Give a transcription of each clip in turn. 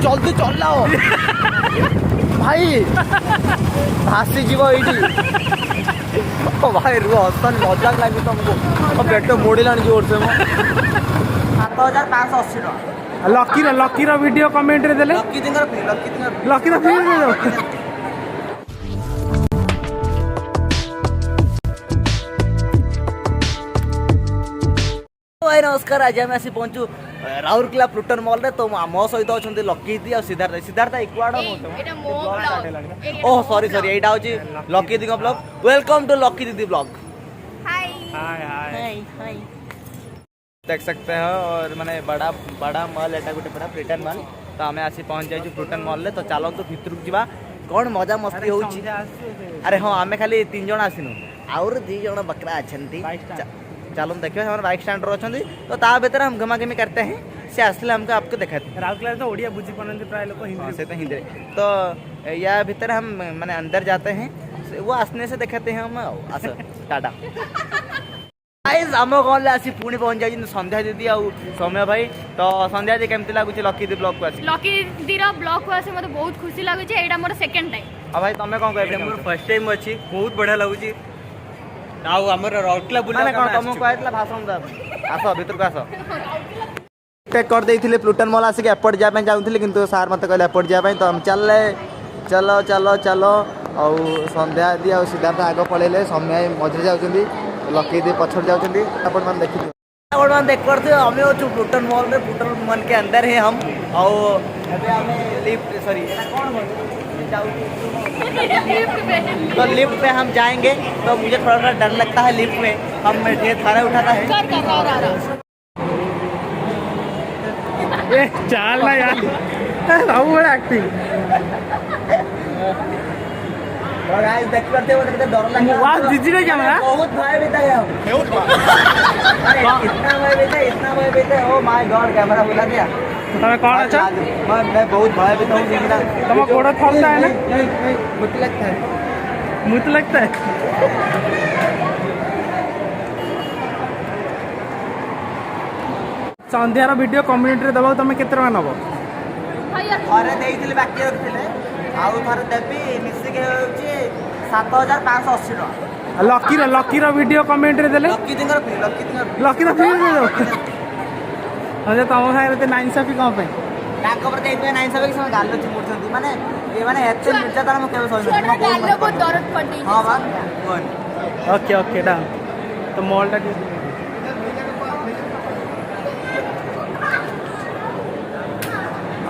जल्दी चलाओ भाई भासी जीव ये भाई रुह हसन मजाक लगे तुमको पेट मोड़िलानी जोर से 7580 टका लकी वीडियो कमेंट रे देले लकी फ्री दे दो भाई नमस्कार आज आम आसी पहुँचु राउरकेला प्लूटन मॉल रे तो मो सहित अच्छा लकी दी और सिद्धार्थ इक्वाड ओह सॉरी यहाँ हूँ लकी दी ब्लॉग वेलकम टू लकी दीदी ब्लॉग हाय देख सकते हो और माने बड़ा मॉल एटा गोटे बड़ा प्लूटन मॉल तो आम आसी पहुँच जाइए प्लूटन मॉल रे तो चलतु भितर जा कौन मजा मस्ती हो अरे हाँ आम खाली 3 जन आसिनु आउर 2 जन बकरा अच्छा चलो देखिए हमारे बाइक स्टैंड अच्छा तो ता भीतर हम घमाघमी करते हैं से आसले हमको आपको दिखाते हैं राउरकेला तो ओडिया बुझी पानंती प्राय लोग हिंदी से तो हिंदी तो या भीतर हम माने अंदर जाते हैं वो आसने से दिखाते हैं हम आस टाटा गाइस आम कौन आसी पुणी पहुंच जाए संध्या दीदी आ सौम्य भाई तो संध्या जी केमती लगुच लकी दी ब्लॉग को आसी लकी दी ब्लॉग को आसी मते बहुत खुशी लागुच एटा मोर सेकंड टाइम आ भाई तमे कोन कहबे मोर फर्स्ट टाइम अछि बहुत बढ़िया लागुची आउ हमर राउरकेला बुला कोन तमो कहतला भाषण द आसो भीतर को आसो टेक कर देइथिले प्लूटन मॉल आसी के एयरपोर्ट जा पे जाउथिले किंतु सर मते कहले एयरपोर्ट जा पे तो हम चलले चलो चलो चलो और संध्या दी और सिद्धार्थ आग पळेले समय मझे जाउछंदी लकी दी पछड़ जाउछंदी अपन मान देखि अपन मान देख करते हमें हो प्लूटन मॉल में प्लूटन मॉल के अंदर है हम और अबे हमें लिफ्ट सॉरी कौन बोल तो लिफ्ट पे हम जाएंगे तो मुझे थोड़ा डर लगता है लिफ्ट में हम ये थारा उठाता है चाल ना यार बड़ा एक्टिंग गाइस देख करते हो कितना डर लगा वाह दीदी ने क्या मारा बहुत भय बीता है अरे इतना भय बीता है ओ माय गॉड कैमरा बुला दिया तुम्हें कौन अच्छा मैं बहुत भय बीता हूं जिंदा तुम्हें कोड़ा थोड़ता है ना मुझे लगता है मुझे लगता है संध्यार वीडियो कम्युनिटी रे दबा तुम केते टका नबो अरे देइथिले बाकी रखथिले आउ थर देबी मिसी के होची 7580 टका लकी वीडियो कमेंट रे देले लकी दिंगर फ्री फ्री दे दो अरे तुम सारे नाइंसाफी कौन पे ताको पर देइबे नाइंसाफी के समय गालो चिमुरछंती माने ये माने एते निर्यातन म केबे सही गालो को दरद पड़ी हां बा कोन ओके डाउन तो मॉल टा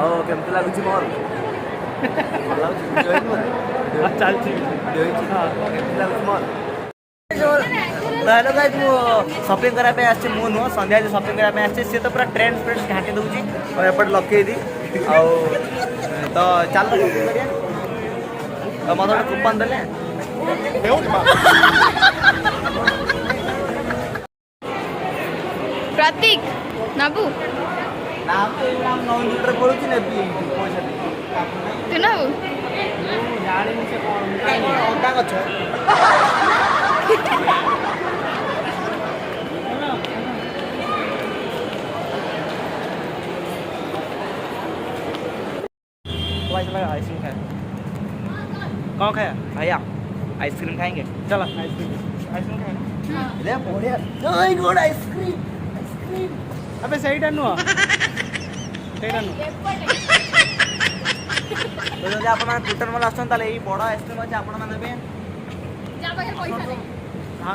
ओ केमते लागुची मॉल चल ठीक केमते लागुची मॉल हेलो गाइस मु शॉपिंग करा पे आछे मु नो संध्या जे शॉपिंग करा पे आछे से तो पूरा ट्रेंड घाटी दउची और एपट लके दी आ तो चल शॉपिंग करिया तो मदर कूपन देले प्रतीक नाबू नाम 9 लीटर पड़ुची ने पैसा तू नाबू जाने से कौन ओटा गछ आइसक्रीम खाए कौन खाया भैया आइसक्रीम खाएंगे चलो आइसक्रीम ले बढ़िया ओए गुड आइसक्रीम अबे सहीटा नुआ तो जब आप प्लूटन मॉल आछन ताले ई बड़ा आइसक्रीम अछि आपण माने नेबे जा पाखे पैसा नहीं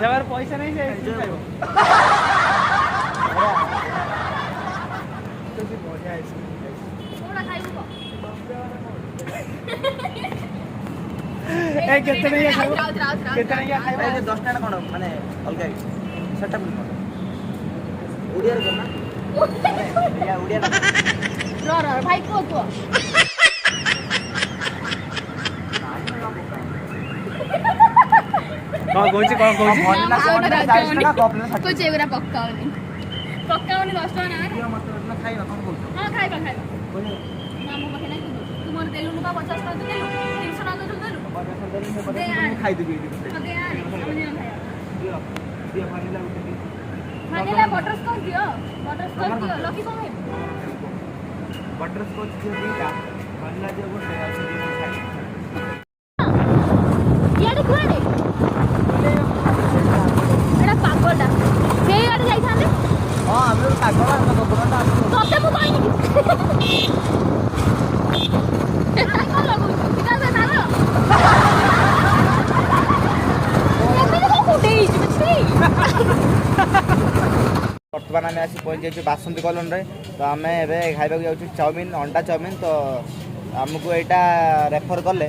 जबर पैसा नहीं से आइसक्रीम खाइबो तो जी बढ़िया आइसक्रीम थोड़ा खाइबो ए केते नहीं खाइबो केते नहीं खाइबो ए 10 टाका कोन माने अलगा सेटअप कोन उड़िया रे ना या उड़िया रो भाई को तो कौन कुछ एगरा पक्काओनी 10 टका ना खाइबा कोन बोल हां खाइबा ना मो पाखे नहीं तू मोर देलु नुका 50 टका देलु 300 टका देलु खाइ देबी दे आनी हम नहीं खाया दिया भानीला उठे भानीला बटरस्कॉच दियो लकी कौन है बटरस्कॉच जो दीटा vanilla जो गोटे अच्छे दिन खाई ଇଆଡ଼େ କୁଆଡ଼େ ଏଇଟା ପାଗଳଟା ସେଇ ଆଡ଼େ ଯାଇଥାନ୍ତେ हां हम पागल हम गोबरटा ତତେ ମୁଁ କହିନି କି କ'ଣ ଲଗଉଛୁ ପିତା ସେ ନାଗ ଏମିତି କ'ଣ ଫୁଟେଇ ହେଇଛି କିଛି ବର୍ତ୍ତମାନ ଆମେ ଆସି ପହଞ୍ଚି ଯାଇଛୁ ବାସନ୍ତୀ କଲୋନୀରେ ତ ଆମେ ଏବେ ଖାଇବାକୁ ଯାଉଛୁ ଚାଉମିନ ଅଣ୍ଡା ଚାଉମିନ ତ ଆମକୁ ଏଇଟା ରେଫର କଲେ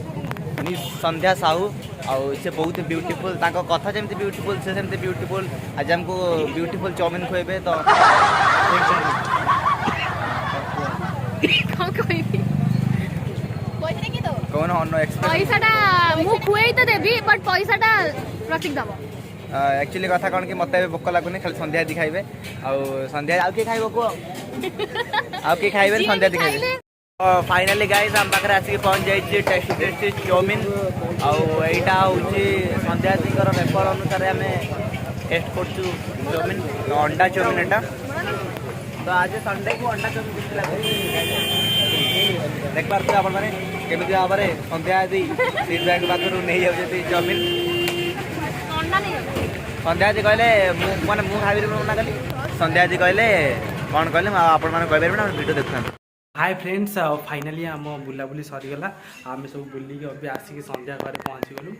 ମିସ୍ ସନ୍ଧ୍ୟା ସାହୁ ଆଉ ସେ ବହୁତ ବ୍ୟୁଟିଫୁଲ ତାଙ୍କ କଥା ଯେମିତି ବ୍ୟୁଟିଫୁଲ ସେ ସେମିତି ବ୍ୟୁଟିଫୁଲ ଆଜି ଆମକୁ ବ୍ୟୁଟିଫୁଲ ଚାଉମିନ ଖୁଆଇବେ ତ କ'ଣ କହିବି ପଇସା କି ଦେବ କଣ ଅନ ଏକ୍ସପ୍ରେସ ପଇସାଟା ମୁଁ ଖୁଆଇ ତ ଦେବି ବଟ୍ ପଇସାଟା ପ୍ରତୀକ ଦେବ एक्चुअली कथा कौन कि मत भोक लगुनि खाली संध्या दी खाइबे आउ संध्या आउ के खाइबो को आउ के खाइबे संध्या दी खाइबे फाइनली गाइस हम पाखरे आसी पहुंच जाई छी टेस्टी टेस्टी चाउमीन आउ एटा होची संध्या दी कर रेफर अनुसार हमें टेस्ट करछु चाउमीन अंडा चाउमीन एटा तो आज संडे को अंडा चाउमीन दिखला देख पारते आपण माने केमिति आबरे संध्या दी फीडबैक बाकरू नै जाउ जति चाउमीन संध्या जी कहले मैंने मुझे खाई मना कली संध्या जी कहले कौन कहले आप कह वीडियो देखुना हाय फ्रेंड्स फाइनाली आम बुलाबुली सरीगला आम सब बुलिक अभी आसिक संध्या घर पहुँची गलु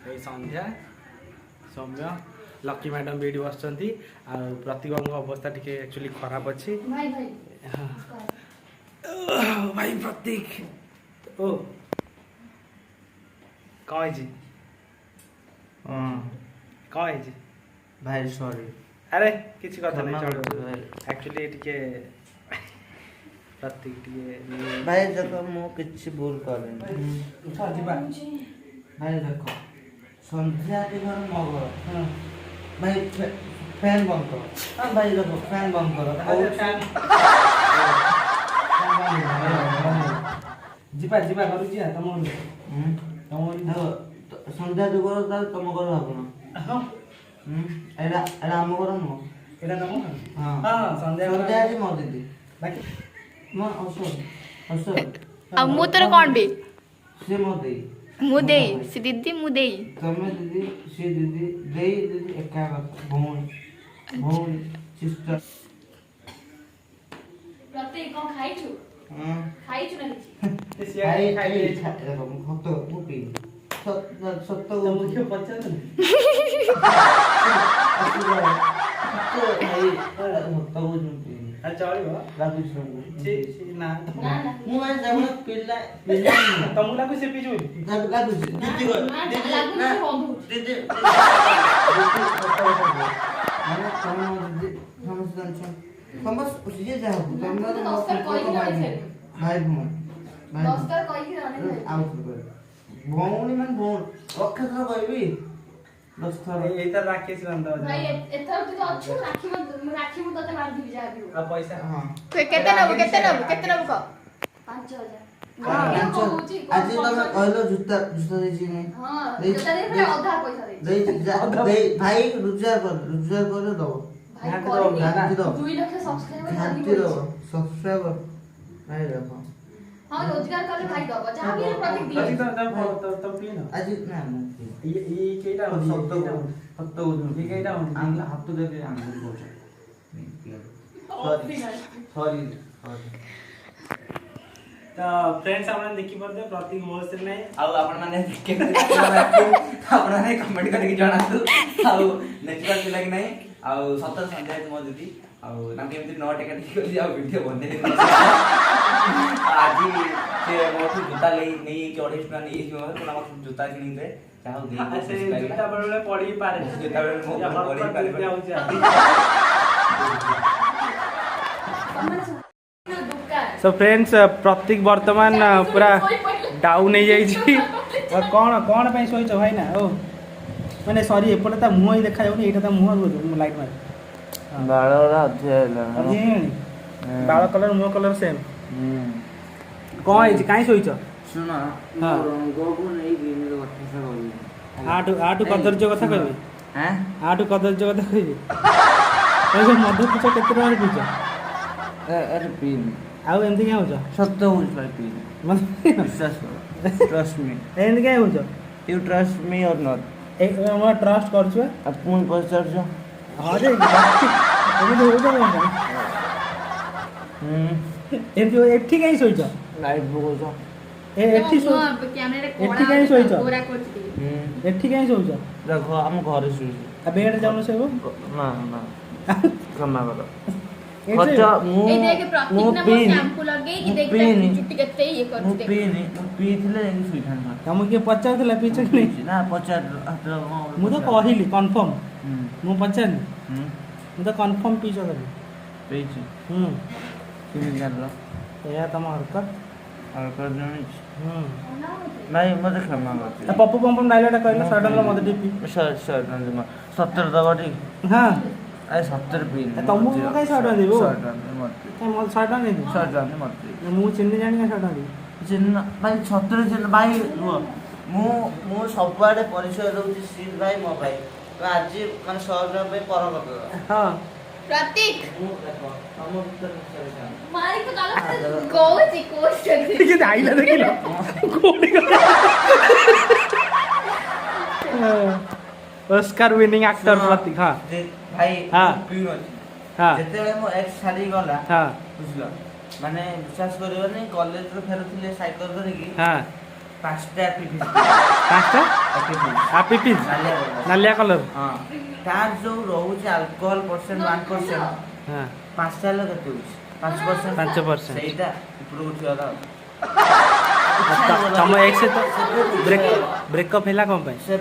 ये संध्या सौम्य लकी मैडम भी बस प्रतिभा अवस्था टी एक्चुअली खराब अच्छी भाई प्रतीक ओ कौन है कौन है भाई सॉरी अरे किसी कथा नहीं एक्चुअली टिके प्रतीक टिके भाई देखो मु किछि भूल करें भाई देखो संध्या के घर मगर भाई फैन बंद करो हां भाई देखो फैन बंद करो जीपा जीपा करू जी तुम संध्या जो करो तुम करो आपन हां एडा एडा हम करो नो एडा तुम हां हां संध्या संध्या जी मो दीदी बाकी मो असो आ मु तोर कोन बे से मो देई मु देई से दीदी मु देई तमे दीदी से दीदी देई दीदी एका भौन भौन सिस्टर प्रतीक कोन खाइछु हां खाइछु ना खाई खाई देखो हतो मुपी सत्य मुख्य पचास चलो ना तुम लागू से पीछे भौणी मान भौण अक्षर कहबी 10 थर एतर राकेश बंदा भाई एथर तू अच्छु राखी मु तते मार दिबी जा भी आ पैसा हां केते नबु को 5000 आज तुम कहलो जूता जूता देछि नै हां जूता दे फिर आधा पैसा दे भाई रुजगार कर दो भाई दो 2 लाख सब्सक्राइबर दो सब्सक्राइबर भाई देखो हां रोजगार करले भाई दबो जहां भी प्रतीक दिए तो पी ना आज ना ये केटा शब्द ये केटा हाथ दे के आंगुल बोल सॉरी तो फ्रेंड्स आपण देखि परदे प्रतीक होस नै आ आपण माने आपण माने कमेंट करके जणातु आ नेचुरल कि लाग नै आ सतर संध्या मो दीदी आ नाम केमति न टेका ठीक कर आ वीडियो बने आज से मोठू जूता ले नहीं कि 28 टका नहीं कि कोना मत जूता किनि दे चाहो दे से जूता बडले पड़ी पारे जूता बडले मो पड़ी पारे सो फ्रेंड्स प्रतीक वर्तमान पूरा डाउन हो जाई और कौन कौन पे सोइछ भाई ना ओ माने सॉरी एपटे ता मुंह ही देखा जाउनी एटा ता मुंह लाइट मार बाळरा अध्ययला बाळ कलर मुंह कलर सेम कौन है काई सोइछ सुना हां गोगु नहीं बिनी रो कथा कहबी आटू कदर्ज कथा कहबी हैं आटू कदर्ज कथा कहबी ए मध्य पूछ केते रहा पूछ अरे पिन ଆଉ ଏମିତି କାଇଁ ହଉଛ ସତ ହଉଛି ଭାଇ ପିଇଲି ମାନେ ବିଶ୍ୱାସ କର ଟ୍ରଷ୍ଟ ମି ଏମିତି କାଇଁ ହଉଛ ୟୁ ଟ୍ରଷ୍ଟ ମି ଅର୍ ନଟ୍ ମୁଁ ଟ୍ରଷ୍ଟ କରୁଛୁ ବା। ଆଉ ପୁଣି ପଚାରୁଛ ହଁ ଯେ ଏମିତି ହଉଛ କଣ ପାଇଁ? ଏମିତି ଏଠି କାହିଁ ଶୋଇଛ ଲାଇଟ୍ ପକଉଛ ଏଠି ଏଠି କାହିଁ ଶୋଇଛ ଏଠି କାହିଁ ଶୋଇଛ ଦେଖ ଆମ ଘରେ ଶୋଇଛୁ ଆଉ ବେଡ୍ ଯାଉନ ଶୋଇବ ନା ନା କ୍ଷମା କର ଏଠି ଖର୍ଚ୍ଚ ମୁଁ ପିଇନି ମୁଁ ପିଇଥିଲେ ଯାଇକି ଶୋଇଥାନ୍ତି ତମକୁ କିଏ ପଚାରୁଥିଲା ପିଛ କି ନାହିଁ ନା ପଚାର ମୁଁ ତ କହିଲି କନଫର୍ମ ହୁଁ ମୁଁ ପଚାରିଲି ହୁଁ ମୁଁ ତ କନଫର୍ମ ପିଛ କଲି ପିଇଛି ହୁଁ କେମିତି ଜାଣିଲ ଏଇଆ ତମ ହରକତ ଅଳ୍ପ ଜାଣିଛି ହୁଁ ନାଇଁ ମୋତେ କ୍ଷମା କରିଛି ପପୁ ପମ୍ପମ୍ ଡାଇଲଗଟା କହିଲ ସଡନ୍ର ମତେ ଟିକେ ପି ସତରେ ଦବ ଠିକ ହଁ ଆରେ ସତରେ ପିଇନି ତମକୁ ମୁଁ କାଇଁ 100 ଟଙ୍କା ଦେବି ଓ? 100 ଟଙ୍କା ମତେ କାଇଁ ମୋତେ 100 ଟଙ୍କା ନେଇଯିବ 100 ଟଙ୍କା ମତେ ମୁଁ ଚିହ୍ନି ଜାଣି କାଇଁ 100 ଟଙ୍କା ଦେବି ଚିହ୍ନ ଭାଇ ସତରେ ଚିହ୍ନ ଭାଇ ରୁହ ମୁଁ ସବୁଆଡ଼େ ପରିଚୟ ଦଉଛି ସିଲ୍ ଭାଇ ମୋ ଭାଇ ତ ଆଜି ମାନେ 100 ଟଙ୍କା ପାଇଁ ପର କରିଦେବା ହଁ ପ୍ରତୀକ ମୁଁ ଦେଖ ତମ ଭିତରେ ମିଶା ମାରିକ କାଲ କହୁଛି ଟିକେ ଆଇଲା ଦେଖିଲ କୋଉଠି ଗଲା ଅସ୍କାର ୱିନିଂ ଆକ୍ଟର ପ୍ରତୀକ ହଁ ଭାଇ ହଁ। ପିଉନଛି ହଁ ଯେତେବେଳେ ମୋ ଏକ୍ସ ଛାଡ଼ି ଗଲା ହଁ ବୁଝିଲ ମାନେ ବିଶ୍ୱାସ କରିବନି କଲେଜରୁ ଫେରୁଥିଲେ ସାଇକେଲ ଧରିକି ହଁ 5ଟା ପିପି ପାଞ୍ଚଟା ହାପି ପିସ୍ ନାଲିଆ କଲର ହଁ ତାର ଯୋଉ ରହୁଛି ଆଲକୋହଲ ପରସେଣ୍ଟ 1% ହଁ 5ଟା ହେଲେ କେତେ ହଉଛି 5% 5% ସେଇଟା ଉପରକୁ ଉଠିଗଲା ତମ ଏକ୍ସ ସହିତ ବ୍ରେକଅପ୍ ହେଲା କ'ଣ ପାଇଁ ସେ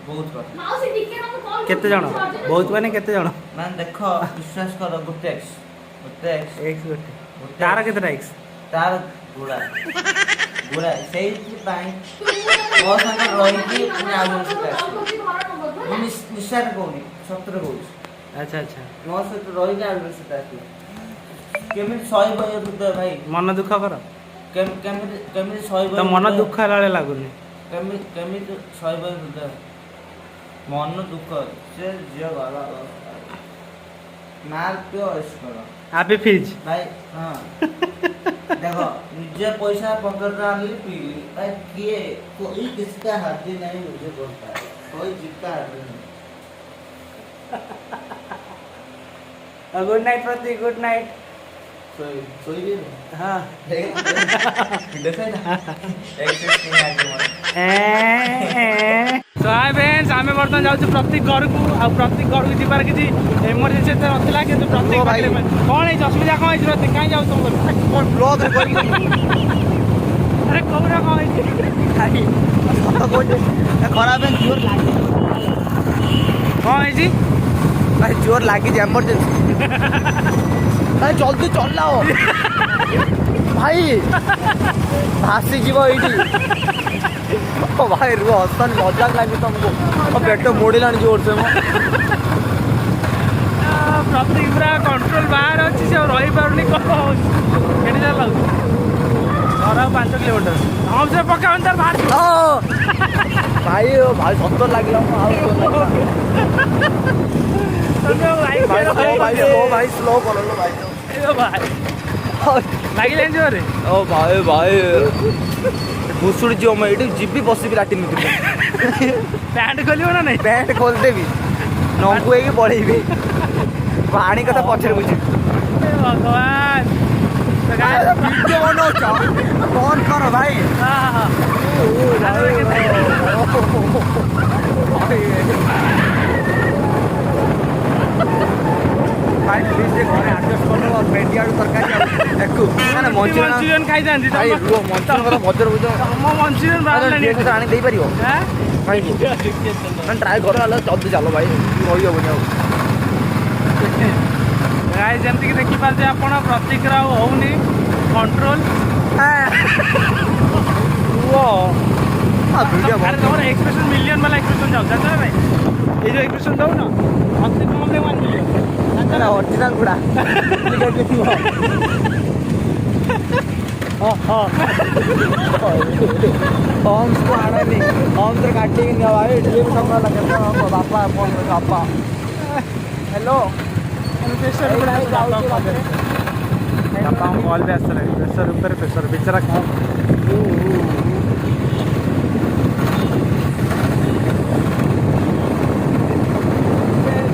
ବହୁତ କଥା ମାଉସୀ ଟିକେ ନା କଲ କେତେ ଜଣ ବହୁତ ମାନେ କେତେ ଜଣ ମାନେ ଦେଖ ବିଶ୍ୱାସ କର ଗୋଟେ ଏକ୍ସ ଏକ୍ସ ଗୋଟେ ତାର କେତେଟା ଏକ୍ସ ତାର ଗୁଡ଼ା ସେଇଥିପାଇଁ ମୋ ସାଙ୍ଗରେ ରହିକି ପୁଣି ଆଉ ଜଣଙ୍କ ସହିତ ଆସିବ ମୁଁ ନିଶାରେ କହୁନି ସତରେ କହୁଛି ଆଚ୍ଛା ଆଚ୍ଛା ମୋ ସହିତ ରହିକି ଆଉ ଜଣଙ୍କ ସହିତ ଆସିବ କେମିତି ସହିବ ଏ ହୃଦୟ ଭାଇ ମନ ଦୁଃଖ କର କେମିତି ସହିବ ତ ମନ ଦୁଃଖ ହେଲା ଭଳିଆ ଲାଗୁନି କେମିତି ସହିବ ଏ ହୃଦୟ ମନ ଦୁଃଖ ସେ ଝିଅ ଗଲା ମାର ପିଅ ଏସ୍ କର ହାପି ଫିଜ୍ ଭାଇ ହଁ ଦେଖ ନିଜେ ପଇସା 15 ଟଙ୍କା ଆଣିଲି ପିଇଲି ଭାଇ କିଏ कोई किसका हाथी नहीं मुझे बोलता है कोई जिसका हाथी नहीं गुड नाइट प्रतीक गुड नाइट सोई भी हाँ देखा ना एक्सेस तो हाय फ्रेंड्स आम बर्तमान जाऊँ प्रतीक घर को प्रतीक घर को जीवार किसी एमरजेन्सी एत नाला कि प्रतीक कौन है असुविधा कौन है प्रतीक कहीं जाऊ तुम ब्लॉग अरे कौन कौन है खराब है जोर लागी कौन है भाई जोर लागी एमरजेंसी भाई जल्दी चलाओ भाई भासी जीव ये भाई रुह हसन मजाक लगे तुमको पेट मोड़ला जोर से प्रतीक पूरा कंट्रोल बाहर अच्छी से रही पार्नी कौन केटे चल घर 5 किलोमीटर हम से पका अंदर बाहर भाई भाई सत्तर लगे भाई स्लो कर लो भाई लगे जोरे ओ भाई भाई घुसुड़ी जीव मैं ये जीबी बसिक लाटिन पैंट खोलियो ना नहीं पैंट खोलदेवी नंगुए पढ़ेबी पानी कथा पछरे बुझी भगवान वीडियो बनाउछ कौन करो भाई भाई प्लीज जे घरे एडजस्ट करनो और भेंडी आलू तरकारी एकु माने मंचूरियन खाई जांदी भाई रुओ मंचूरियन वाला बजर बुझो हम मंचूरियन बाहर ये तो आनी दे परियो हैं भाई मैं ट्राई कर वाला जल्दी चलो भाई रही होबनी आ गाइस जेमति कि देखि पारते आपण प्रतीक राव होउनी कंट्रोल वो वीडियो अरे तुम्हारा एक्सप्रेशन मिलियन वाला एक्सप्रेशन जाओ जानते हो भाई ये जो एक्सप्रेशन दो ना हमसे कम ले 1 मिलियन ना ओरिजिनल गुड़ा टिकट के थियो हां हम को आना नहीं हम तो काटे नहीं भाई ड्रीम समझ लगा था बापा फोन पापा हेलो प्रेशर ବାପାଙ୍କ କଲ୍ ବି ଆସିଲାଣି ପ୍ରେସର ଉପରେ ପ୍ରେସର ବିଚରା କ'ଣ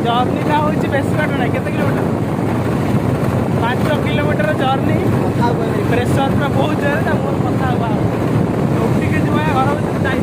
ଜର୍ଣ୍ଣିଟା ହେଉଛି ବେଶୀ ବାଟ ନାହିଁ କେତେ କିଲୋମିଟର 5 କିଲୋମିଟର ଜର୍ଣ୍ଣି ପ୍ରେସର ପୁରା ବହୁତ ଜୋରରେ ତା ମୋର କଥା ହବା ଟିକେ ଯିବା ଘର ଭିତରେ ଯାଇ